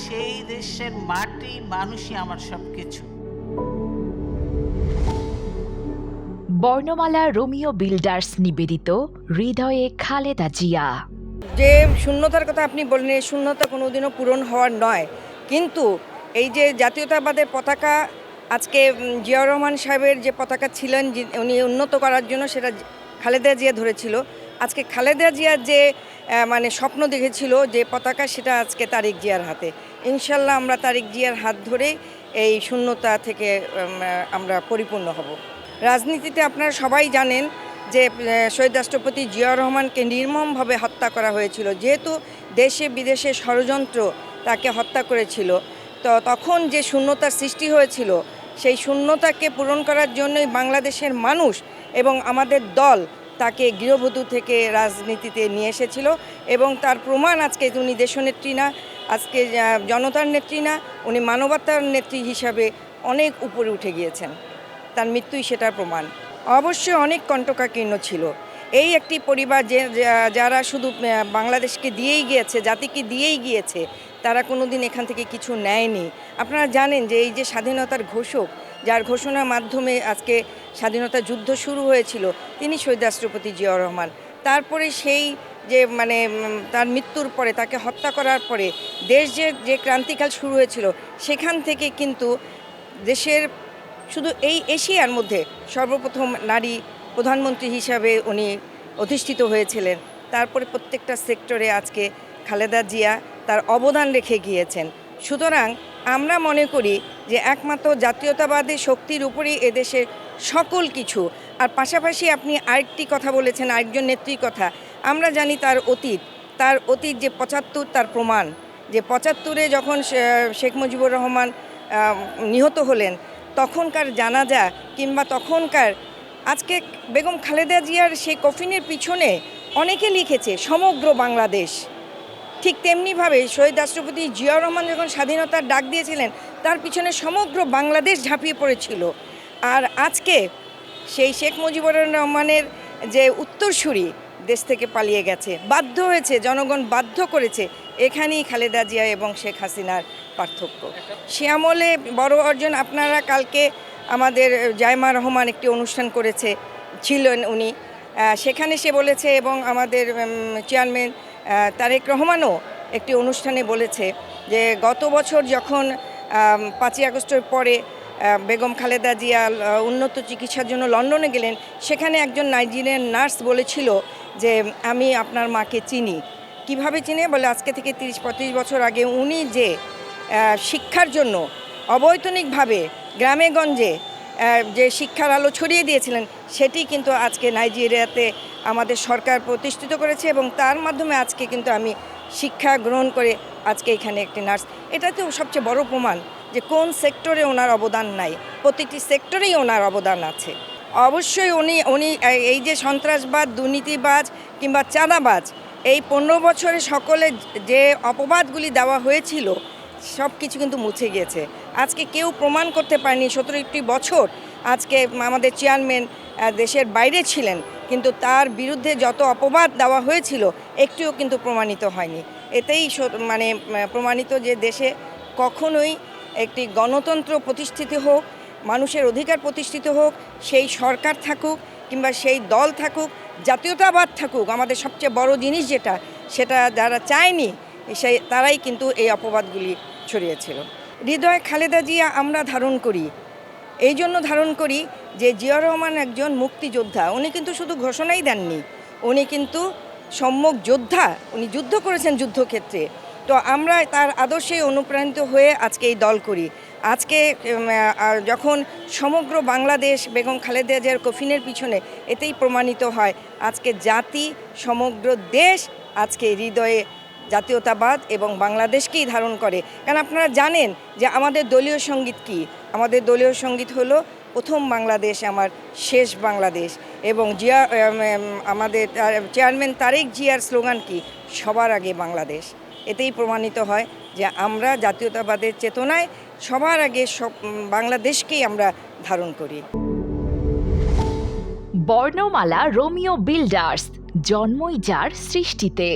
সেই দেশের মাটি মানুষই আমার সবকিছু। বর্ণমালা রোমিও বিল্ডার্স নিবেদিত হৃদয়ে খালেদা জিয়া। যে শূন্যতার কথা আপনি বললেন, এই শূন্যতা কোনোদিনও পূরণ হওয়ার নয়, কিন্তু এই যে জাতীয়তাবাদের পতাকা আজকে জিয়াউর রহমান সাহেবের যে পতাকা ছিলেন উনি উন্নত করার জন্য, সেটা খালেদা জিয়া ধরেছিল। আজকে খালেদা জিয়ার যে মানে স্বপ্ন দেখেছিল যে পতাকা, সেটা আজকে তারেক জিয়ার হাতে। ইনশাল্লাহ আমরা তারেক জিয়ার হাত ধরে এই শূন্যতা থেকে আমরা পরিপূর্ণ হব। রাজনীতিতে আপনারা সবাই জানেন যে শহীদ রাষ্ট্রপতি জিয়াউর রহমানকে নির্মমভাবে হত্যা করা হয়েছিল। যেহেতু দেশে বিদেশে ষড়যন্ত্র তাকে হত্যা করেছিল, তো তখন যে শূন্যতার সৃষ্টি হয়েছিল, সেই শূন্যতাকে পূরণ করার জন্যই বাংলাদেশের মানুষ এবং আমাদের দল তাকে গৃহবধূ থেকে রাজনীতিতে নিয়ে এসেছিল। এবং তার প্রমাণ আজকে উনি দেশনেত্রী না, আজকে জনতার নেত্রী না, উনি মানবতার নেত্রী হিসাবে অনেক উপরে উঠে গিয়েছেন। তার মৃত্যুই সেটার প্রমাণ। অবশ্যই অনেক কণ্টকাকীর্ণ ছিল এই একটি পরিবার, যারা শুধু বাংলাদেশকে দিয়েই গিয়েছে, জাতিকে দিয়েই গিয়েছে, তারা কোনো দিন এখান থেকে কিছু নেয়নি। আপনারা জানেন যে এই যে স্বাধীনতার ঘোষক, যার ঘোষণার মাধ্যমে আজকে স্বাধীনতা যুদ্ধ শুরু হয়েছিল, তিনি শহীদ রাষ্ট্রপতি জিয়াউর রহমান। তারপরে সেই যে মানে তার মৃত্যুর পরে, তাকে হত্যা করার পরে দেশ যে ক্রান্তিকাল শুরু হয়েছিল, সেখান থেকে কিন্তু দেশের শুধু এই এশিয়ার মধ্যে সর্বপ্রথম নারী প্রধানমন্ত্রী হিসাবে উনি অধিষ্ঠিত হয়েছিলেন। তারপরে প্রত্যেকটা সেক্টরে আজকে খালেদা জিয়া তার অবদান রেখে গিয়েছেন। সুতরাং আমরা মনে করি যে একমাত্র জাতীয়তাবাদী শক্তির উপরেই এদেশের সকল কিছু। আর পাশাপাশি আপনি আরেকটি কথা বলেছেন, আরেকজন নেত্রীর কথা। আমরা জানি তার অতীত যে ৭৫, তার প্রমাণ যে ৭৫-এ যখন শেখ মুজিবুর রহমান নিহত হলেন, তখনকার জানাজা কিংবা তখনকার আজকে বেগম খালেদা জিয়ার সেই কফিনের পিছনে অনেকে লিখেছে সমগ্র বাংলাদেশ। ঠিক তেমনিভাবে শহীদ রাষ্ট্রপতি জিয়াউর রহমান যখন স্বাধীনতার ডাক দিয়েছিলেন, তার পিছনে সমগ্র বাংলাদেশ ঝাঁপিয়ে পড়েছিল। আর আজকে সেই শেখ মুজিবুর রহমানের যে উত্তরসূরি দেশ থেকে পালিয়ে গেছে, বাধ্য হয়েছে, জনগণ বাধ্য করেছে। এখানেই খালেদা জিয়া এবং শেখ হাসিনার পার্থক্য। সে আমলে বড় অর্জন, আপনারা কালকে আমাদের জায়মা রহমান একটি অনুষ্ঠান ছিলেন উনি, সেখানে সে বলেছে, এবং আমাদের চেয়ারম্যান তারেক রহমানও একটি অনুষ্ঠানে বলেছে যে গত বছর যখন ৫ই আগস্টের পরে বেগম খালেদা জিয়া উন্নত চিকিৎসার জন্য লন্ডনে গেলেন, সেখানে একজন নাইজেরিয়ান নার্স বলেছিল যে আমি আপনার মাকে চিনি। কিভাবে চিনে? বলে আজকে থেকে ৩০-৩৫ বছর আগে উনি যে শিক্ষার জন্য অবৈতনিকভাবে গ্রামে গঞ্জে যে শিক্ষার আলো ছড়িয়ে দিয়েছিলেন, সেটি কিন্তু আজকে নাইজেরিয়াতে আমাদের সরকার প্রতিষ্ঠিত করেছে, এবং তার মাধ্যমে আজকে কিন্তু আমি শিক্ষা গ্রহণ করে আজকে এখানে একটি নার্স। এটা তো সবচেয়ে বড় প্রমাণ যে কোন সেক্টরে ওনার অবদান নাই, প্রতিটি সেক্টরেই ওনার অবদান আছে। অবশ্যই উনি এই যে সন্ত্রাসবাদ, দুর্নীতিবাজ কিংবা চাঁদাবাজ, এই ১৫ বছরে সকলে যে অপবাদগুলি দেওয়া হয়েছিল, সব কিছু কিন্তু মুছে গিয়েছে। আজকে কেউ প্রমাণ করতে পারেনি ১৭টি বছর আজকে আমাদের চেয়ারম্যান দেশের বাইরে ছিলেন, কিন্তু তার বিরুদ্ধে যত অপবাদ দেওয়া হয়েছিল একটিও কিন্তু প্রমাণিত হয়নি। এতেই মানে প্রমাণিত যে দেশে কখনোই একটি গণতন্ত্র প্রতিষ্ঠিত হোক, মানুষের অধিকার প্রতিষ্ঠিত হোক, সেই সরকার থাকুক কিংবা সেই দল থাকুক, জাতীয়তাবাদ থাকুক, আমাদের সবচেয়ে বড় জিনিস সেটা যারা চায়নি, তারাই কিন্তু এই অপবাদগুলি ছড়িয়েছিল। হৃদয়ে খালেদা জিয়া আমরা ধারণ করি, এই জন্য ধারণ করি যে জিয়াউর রহমান একজন মুক্তিযোদ্ধা। উনি কিন্তু শুধু ঘোষণাই দেননি, উনি কিন্তু সম্মুখ যোদ্ধা, উনি যুদ্ধ করেছেন যুদ্ধক্ষেত্রে। তো আমরা তার আদর্শে অনুপ্রাণিত হয়ে আজকে এই দল করি। আজকে যখন সমগ্র বাংলাদেশ বেগম খালেদা জিয়ার কফিনের পিছনে, এতেই প্রমাণিত হয় আজকে জাতি, সমগ্র দেশ আজকে হৃদয়ে জাতীয়তাবাদ এবং বাংলাদেশকেই ধারণ করে। কারণ আপনারা জানেন যে আমাদের দলীয় সঙ্গীত কি? আমাদের দলীয় সঙ্গীত হলো প্রথম বাংলাদেশ আমার শেষ বাংলাদেশ, এবং আমাদের চেয়ারম্যান তারেক জিয়ার স্লোগান কি? সবার আগে বাংলাদেশ। এতেই প্রমাণিত হয় যে আমরা জাতীয়তাবাদের চেতনায় সবার আগে বাংলাদেশকেই আমরা ধারণ করি। বর্ণমালা রোমিও বিল্ডার্স, জন্মই যার সৃষ্টিতে।